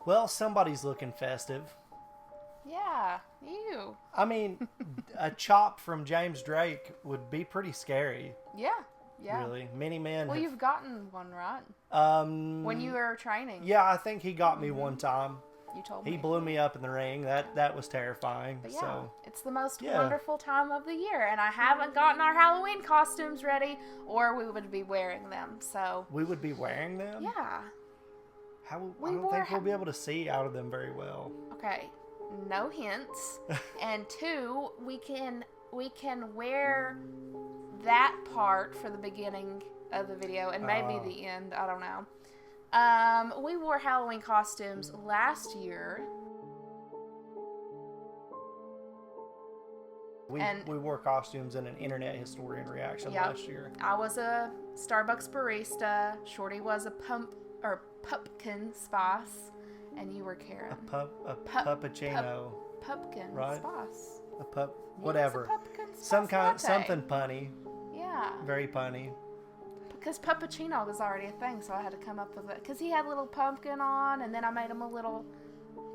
Well, somebody's looking festive. Yeah, you. I mean, a chop from James Drake would be pretty scary. Yeah, yeah. Really, many men. Well, you've gotten one, right? When you were training. Yeah, I think he got me one time. You told me. He blew me up in the ring. That was terrifying. But yeah, so it's the most wonderful time of the year, and I haven't gotten our Halloween costumes ready, or we would be wearing them. So we would be wearing them. Yeah. I don't think we'll be able to see out of them very well. Okay, no hints. And 2, we can wear that part for the beginning of the video and maybe the end. I don't know. We wore Halloween costumes last year. We wore costumes in an internet historian reaction last year. I was a Starbucks barista. Shorty was a pumpkin spice, and you were Karen. A puppuccino. Pumpkin right? spice. Whatever. It's a pumpkin spice something punny. Yeah. Very punny. Because puppuccino was already a thing, so I had to come up with it. Because he had a little pumpkin on, and then I made him a little.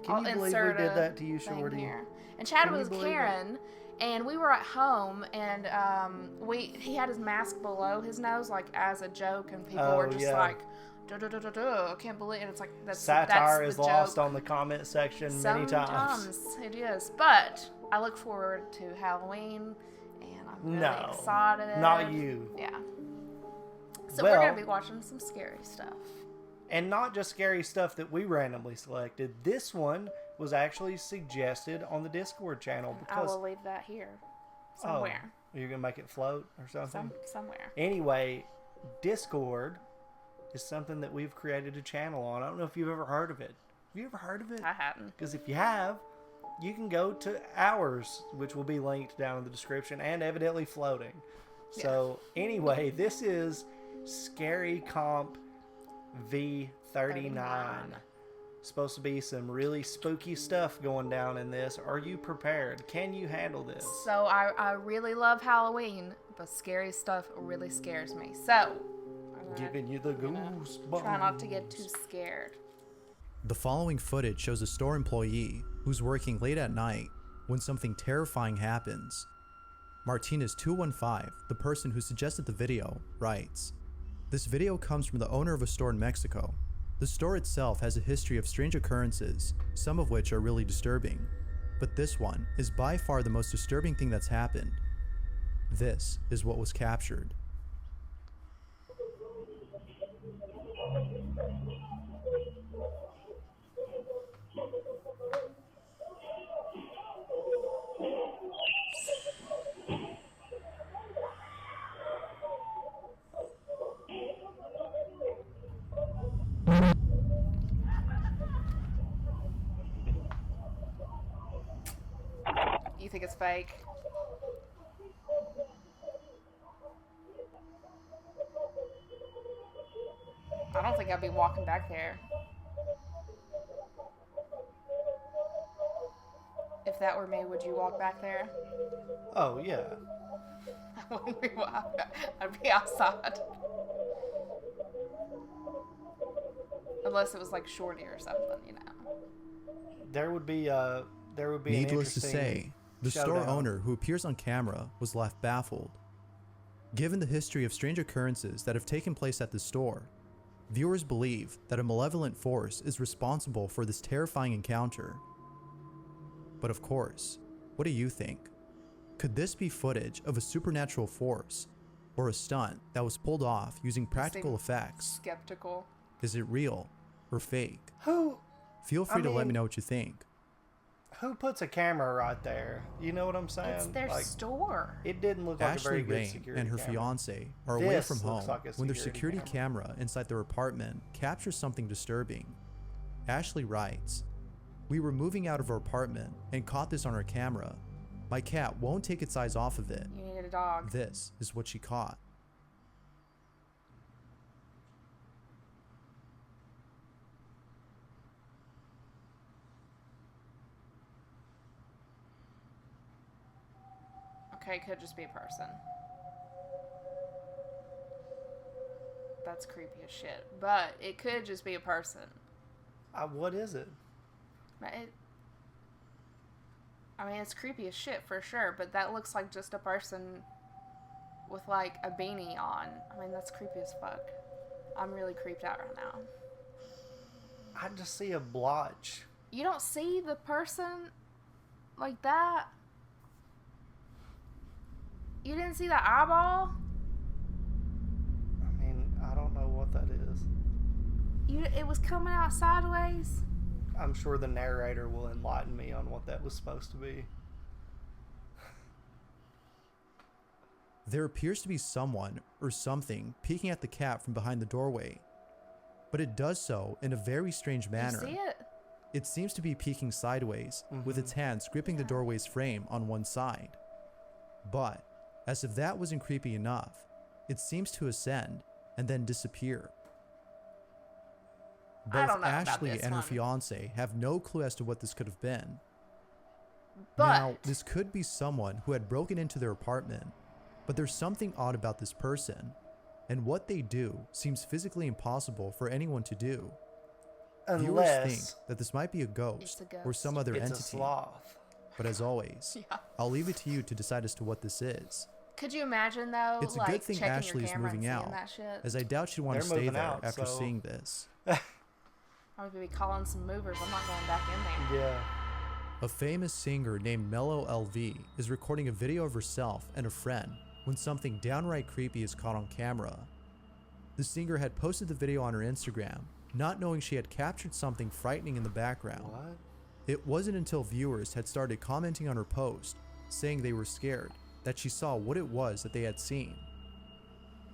Can you believe we did that to you, Shorty? Here. And Chad was Karen. And we were at home, and he had his mask below his nose, like as a joke, and people were just like, I can't believe it. And it's like satire that's is the lost joke. on the comment section many times. Sometimes it is, but I look forward to Halloween, and I'm really excited. Not you. Yeah. So we're gonna be watching some scary stuff, and not just scary stuff that we randomly selected. This one was actually suggested on the Discord channel because I will leave that here somewhere. Oh, you're gonna make it float or something? Somewhere. Anyway, Discord is something that we've created a channel on. I don't know if you've ever heard of it. Have you ever heard of it? I haven't. Because if you have, you can go to ours, which will be linked down in the description and evidently floating. Yeah. So anyway, this is Scary Comp V39. Supposed to be some really spooky stuff going down in this. Are you prepared? Can you handle this? So I really love Halloween, but scary stuff really scares me. So giving you the goosebumps. Try not to get too scared. The following footage shows a store employee who's working late at night when something terrifying happens. Martinez215, the person who suggested the video, writes, "This video comes from the owner of a store in Mexico. The store itself has a history of strange occurrences, some of which are really disturbing. But this one is by far the most disturbing thing that's happened. This is what was captured." You think it's fake? I don't think I'd be walking back there. If that were me, would you walk back there? Oh, yeah. I wouldn't be walking. I'd be outside. Unless it was like Shorty or something, you know. There would be Needless to say, the store showdown. owner who appears on camera was left baffled. Given the history of strange occurrences that have taken place at the store, viewers believe that a malevolent force is responsible for this terrifying encounter. But of course, what do you think? Could this be footage of a supernatural force or a stunt that was pulled off using practical effects? Skeptical. Is it real or fake? I Feel free to let me mean, know what you think. Who puts a camera right there? You know what I'm saying? It's their store. It didn't look like a Ashley very good Rain security and her camera. fiance are away This from home looks like a when their security security camera inside their apartment captures something disturbing. Ashley writes, "We were moving out of our apartment and caught this on our camera. My cat won't take its eyes off of it. You needed a dog. This is what she caught." Okay, could just be a person. That's creepy as shit. But it could just be a person. What is it? But I mean, it's creepy as shit for sure, but that looks like just a person with like a beanie on. I mean, that's creepy as fuck. I'm really creeped out right now. I just see a blotch. You don't see the person like that? You didn't see the eyeball? I mean, I don't know what that is. It was coming out sideways? I'm sure the narrator will enlighten me on what that was supposed to be. There appears to be someone or something peeking at the cat from behind the doorway, but it does so in a very strange manner. You see it? It seems to be peeking sideways, with its hands gripping the doorway's frame on one side. But, as if that wasn't creepy enough, it seems to ascend and then disappear. I don't Both know about Ashley this and her one. fiance have no clue as to what this could have been. But Now, this could be someone who had broken into their apartment, but there's something odd about this person, and what they do seems physically impossible for anyone to do. Viewers Unless think that this might be a ghost, It's a or ghost. some other it's a entity, sloth. but as always, Yeah. I'll leave it to you to decide as to what this is. Could you imagine though? It's a like, good thing checking Ashley your is camera moving and out, seeing that shit? as I doubt she'd want to They're stay moving there out, after so- seeing this. I'm gonna be calling some movers. I'm not going back in there. Yeah. A famous singer named Mello LV is recording a video of herself and a friend when something downright creepy is caught on camera. The singer had posted the video on her Instagram, not knowing she had captured something frightening in the background. What? It wasn't until viewers had started commenting on her post, saying they were scared, that she saw what it was that they had seen.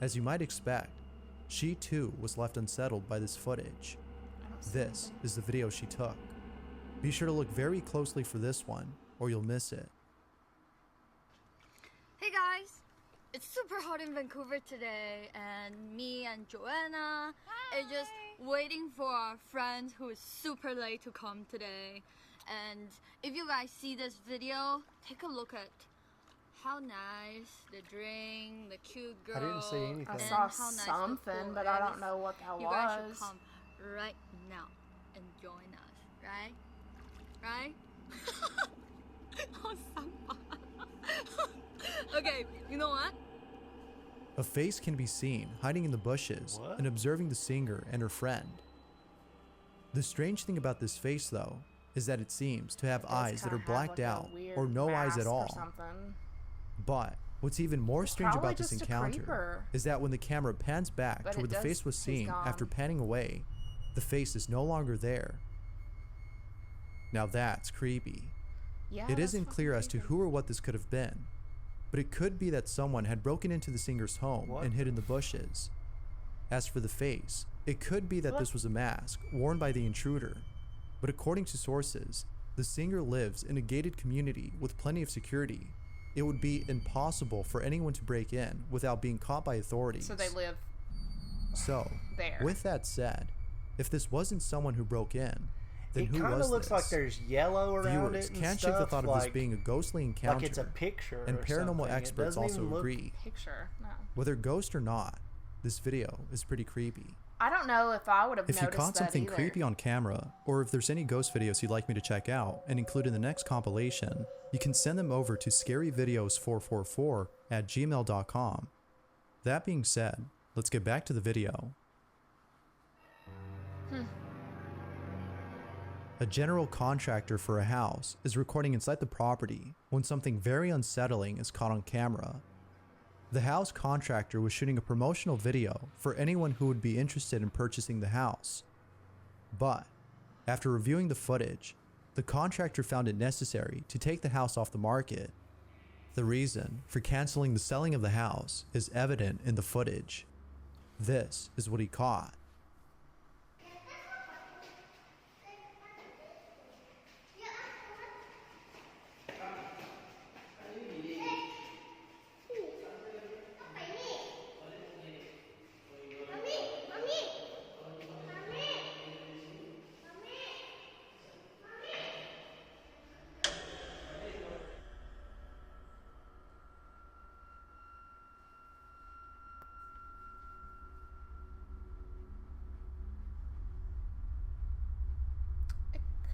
As you might expect, she too was left unsettled by this footage. I don't see This anything. is the video she took. Be sure to look very closely for this one, or you'll miss it. Hey guys! It's super hot in Vancouver today, and me and Joanna are just waiting for our friend who is super late to come today. And if you guys see this video, take a look at how nice the drink, the cute girl. I didn't see anything. I And saw how nice the something, pool but I don't is. know what that You guys should was. come right now and join us, right? Right? Oh, okay, you know what? A face can be seen hiding in the bushes What? and observing the singer and her friend. The strange thing about this face, though, is that it seems to have It does eyes that are kinda have, blacked like, a out weird or no eyes mask at or all. something. But what's even more strange probably about this just a encounter creeper. is that when the camera pans back But to where it the does- face was he's seen gone. after panning away, the face is no longer there. Now that's creepy. Yeah, It that's isn't fucking clear as to creepy. who or what this could have been, but it could be that someone had broken into the singer's home What? and hid in the bushes. As for the face, it could be that What? this was a mask worn by the intruder, but according to sources, the singer lives in a gated community with plenty of security. It would be impossible for anyone to break in without being caught by authorities. So they live So, there. with that said, if this wasn't someone who broke in, then It who kind was of looks this? like there's yellow around Viewers it and can't stuff. shake the thought of like, this being a ghostly encounter, like it's a picture. and or paranormal something. It experts doesn't also even look- agree. Picture. No. Whether ghost or not, this video is pretty creepy. I don't know if I would have If you noticed caught that something either. creepy on camera, or if there's any ghost videos you'd like me to check out and include in the next compilation, you can send them over to scaryvideos444@gmail.com. That being said, let's get back to the video. A general contractor for a house is recording inside the property when something very unsettling is caught on camera. The house contractor was shooting a promotional video for anyone who would be interested in purchasing the house. But, after reviewing the footage, the contractor found it necessary to take the house off the market. The reason for canceling the selling of the house is evident in the footage. This is what he caught.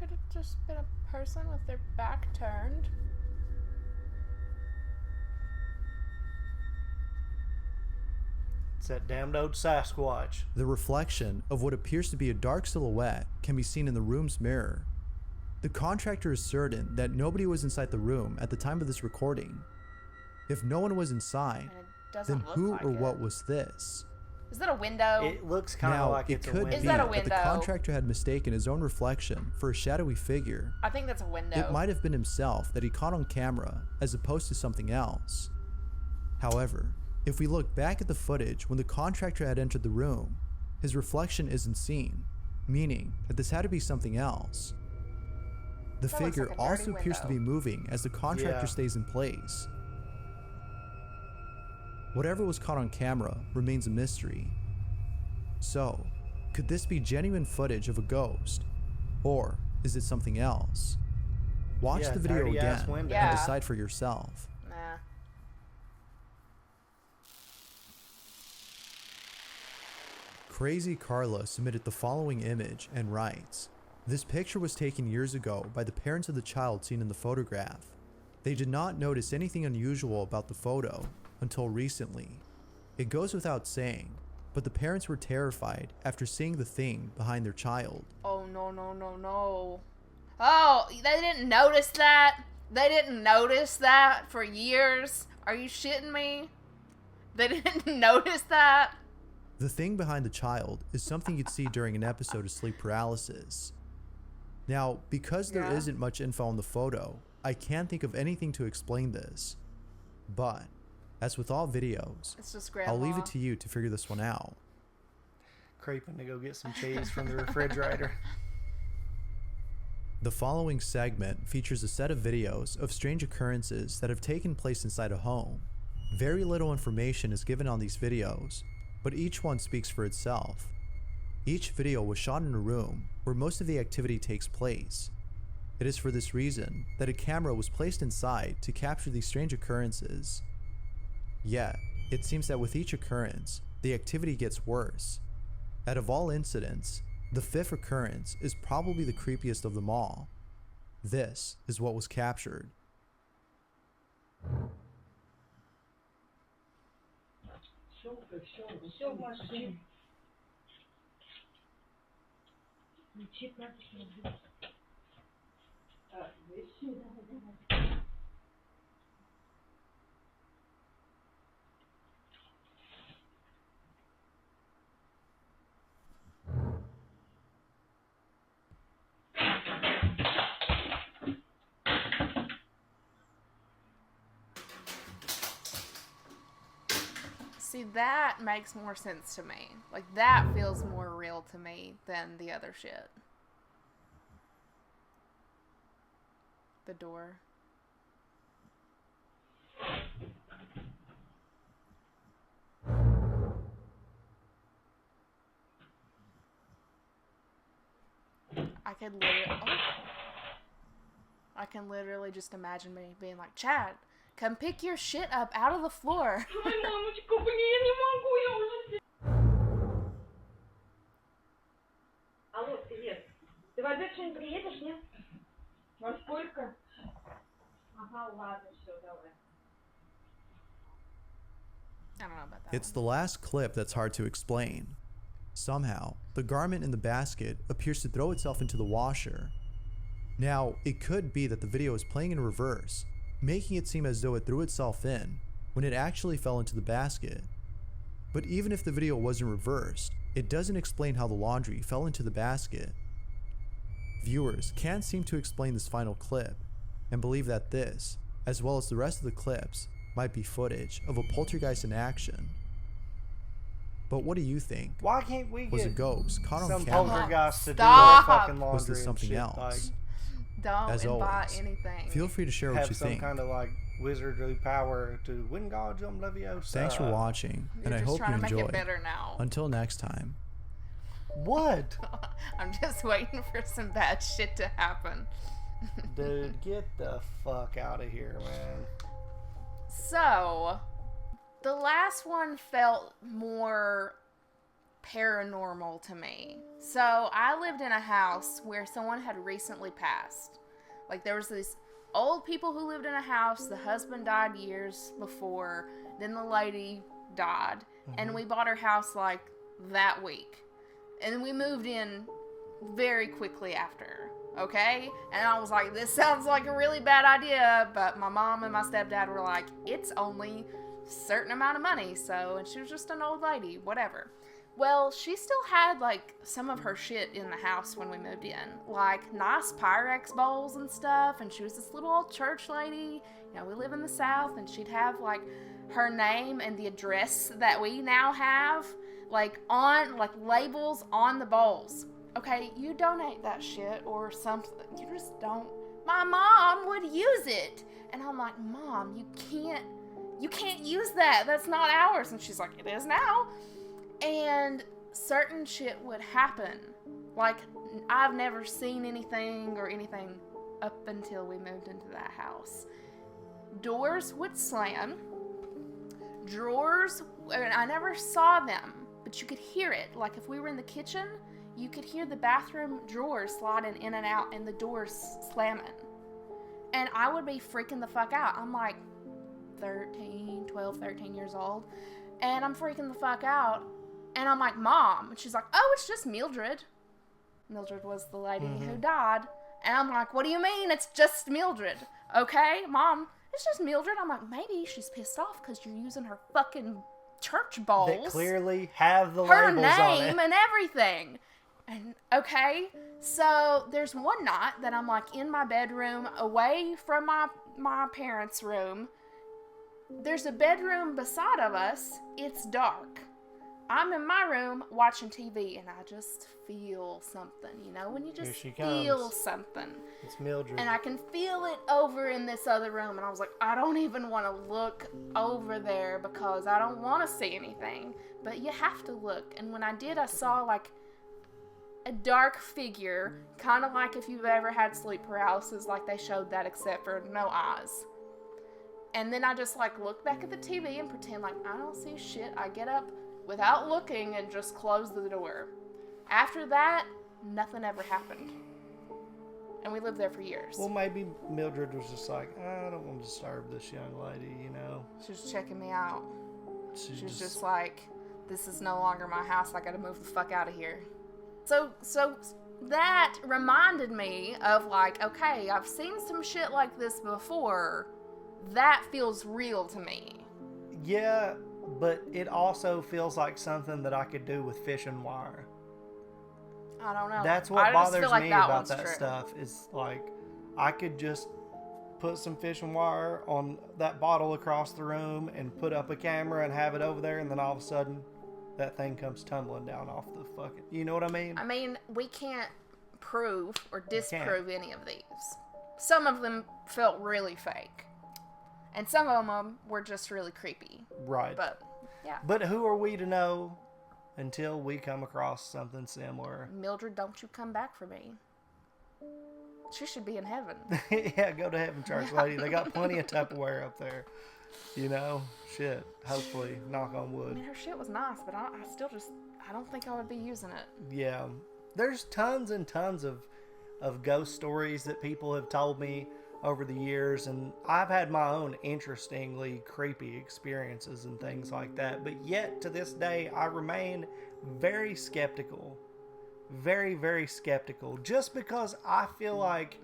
could have just been a person with their back turned. It's that damned old Sasquatch. The reflection of what appears to be a dark silhouette can be seen in the room's mirror. The contractor is certain that nobody was inside the room at the time of this recording. If no one was inside, And it doesn't then look who like or it. what was this? Is that a window? It looks kind of Now, like it it's a could window. be Is that a that the window? contractor had mistaken his own reflection for a shadowy figure. I think that's a window. It might have been himself that he caught on camera as opposed to something else. However, if we look back at the footage when the contractor had entered the room, his reflection isn't seen, meaning that this had to be something else. The That looks figure like a dirty also appears to be window. moving as the contractor Yeah. stays in place. Whatever was caught on camera remains a mystery. So, could this be genuine footage of a ghost? Or is it something else? Watch Yeah, the video dirty-ass again window. Yeah. and decide for yourself. Nah. Crazy Carla submitted the following image and writes, "This picture was taken years ago by the parents of the child seen in the photograph. They did not notice anything unusual about the photo until recently. It goes without saying, but the parents were terrified after seeing the thing behind their child." Oh, no, no, no, no. Oh, they didn't notice that? They didn't notice that for years? Are you shitting me? They didn't notice that? The thing behind the child is something you'd see during an episode of sleep paralysis. Now, because there Yeah. isn't much info on the photo, I can't think of anything to explain this. But, as with all videos, It's just grandma. I'll leave it to you to figure this one out. Creeping to go get some cheese from the refrigerator. The following segment features a set of videos of strange occurrences that have taken place inside a home. Very little information is given on these videos, but each one speaks for itself. Each video was shot in a room where most of the activity takes place. It is for this reason that a camera was placed inside to capture these strange occurrences. Yet, it seems that with each occurrence, the activity gets worse. Out of all incidents, the fifth occurrence is probably the creepiest of them all. This is what was captured. Все в машине. Ключи надо смотреть. Вещи, да. See, that makes more sense to me. Like, that feels more real to me than the other shit. The door. I can literally just imagine me being like, Chad, come pick your shit up out of the floor. Ой, мамочка, блин, я не могу, я уже... Алло, привет. Ты в обед что-нибудь приедешь, нет? Во сколько? Ага, ладно, все, давай. I don't know about that. It's the last clip that's hard to explain. Somehow, the garment in the basket appears to throw itself into the washer. Now, it could be that the video is playing in reverse, making it seem as though it threw itself in, when it actually fell into the basket. But even if the video wasn't reversed, it doesn't explain how the laundry fell into the basket. Viewers can't seem to explain this final clip, and believe that this, as well as the rest of the clips, might be footage of a poltergeist in action. But what do you think? Why can't we Was a get ghost caught on some camera? poltergeist to do Stop. our fucking laundry Was this and something shit, else? like, Don't As invite always, anything. Feel free to share what have you some think. kind of like wizardly power to win God Jum Leviosa. Thanks for watching, You're and I just hope trying you to make enjoy. it better now. Until next time. What? I'm just waiting for some bad shit to happen. Dude, get the fuck out of here, man. So, the last one felt more paranormal to me. So I lived in a house where someone had recently passed. Like, there was these old people who lived in a house. The husband died years before. Then the lady died. And we bought our house, like, that week. And we moved in very quickly after. Okay? And I was like, this sounds like a really bad idea. But my mom and my stepdad were like, it's only a certain amount of money. So, and she was just an old lady. Whatever. Well, she still had, like, some of her shit in the house when we moved in. Like, nice Pyrex bowls and stuff. And she was this little old church lady. You know, we live in the South. And she'd have, like, her name and the address that we now have, like, on, like, labels on the bowls. Okay, you donate that shit or something. You just don't. My mom would use it. And I'm like, Mom, you can't use that. That's not ours. And she's like, it is now. And certain shit would happen. Like, I've never seen anything or anything up until we moved into that house. Doors would slam. Drawers, and I never saw them, but you could hear it. Like, if we were in the kitchen, you could hear the bathroom drawers sliding in and out and the doors slamming. And I would be freaking the fuck out. I'm like 12, 13 years old. And I'm freaking the fuck out. And I'm like, Mom. And she's like, oh, it's just Mildred. Mildred was the lady who died. And I'm like, what do you mean it's just Mildred? Okay, Mom, it's just Mildred. I'm like, maybe she's pissed off because you're using her fucking church bowls. That clearly have the her labels on it. name and everything. And okay, so there's one night that I'm like in my bedroom away from my parents' room. There's a bedroom beside of us. It's dark. I'm in my room watching TV and I just feel something, you know, when you just feel something. It's Mildred. And I can feel it over in this other room. And I was like, I don't even want to look over there because I don't want to see anything. But you have to look. And when I did, I saw like a dark figure, kind of like if you've ever had sleep paralysis, like they showed that except for no eyes. And then I just like look back at the TV and pretend like I don't see shit. I get up without looking and just close the door. After that, nothing ever happened. And we lived there for years. Well, maybe Mildred was just like, I don't want to disturb this young lady, you know. She was checking me out. She was just like, this is no longer my house. I gotta move the fuck out of here. So that reminded me of like, okay, I've seen some shit like this before. That feels real to me. Yeah, but it also feels like something that I could do with fishing wire. I don't know. That's what bothers like me that about that true. stuff is like I could just put some fishing wire on that bottle across the room and put up a camera and have it over there, and then all of a sudden that thing comes tumbling down off the fucking, you know what I mean? I mean, we can't prove or disprove any of these. Some of them felt really fake. And some of them were just really creepy. Right. But, yeah. But who are we to know until we come across something similar? Mildred, don't you come back for me. She should be in heaven. Yeah, go to heaven, church lady. They got plenty of Tupperware up there. You know? Shit. Hopefully. Knock on wood. I mean, her shit was nice, but I still just, I don't think I would be using it. Yeah. There's tons and tons of ghost stories that people have told me over the years, and I've had my own interestingly creepy experiences and things like that, but yet to this day I remain very skeptical. Very, very skeptical, just because I feel like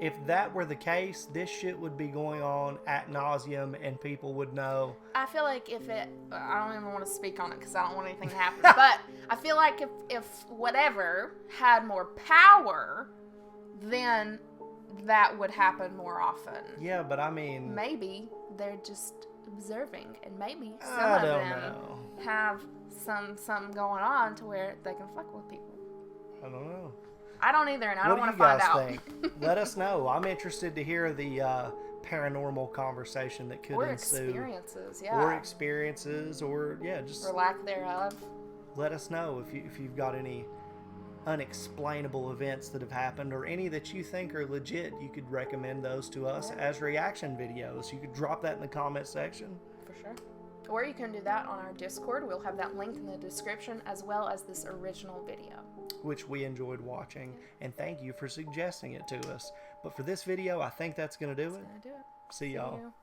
if that were the case, this shit would be going on ad nauseum and people would know. I feel like if it, I don't even want to speak on it because I don't want anything to happen, but I feel like if whatever had more power, then that would happen more often. Yeah, but I mean, maybe they're just observing, and maybe some of them have something going on to where they can fuck with people. I don't know. I don't either, and I don't want to find out. What do you guys think? Let us know. I'm interested to hear the paranormal conversation that could ensue. Or experiences, yeah. Or experiences, or yeah, just or lack thereof. Let us know if you've got any unexplainable events that have happened, or any that you think are legit. You could recommend those to us as reaction videos. You could drop that in the comment section. For sure. Or you can do that on our Discord. We'll have that linked in the description, as well as this original video. Which we enjoyed watching, and thank you for suggesting it to us. But for this video, I think that's going to do it. Gonna do it. See y'all. you.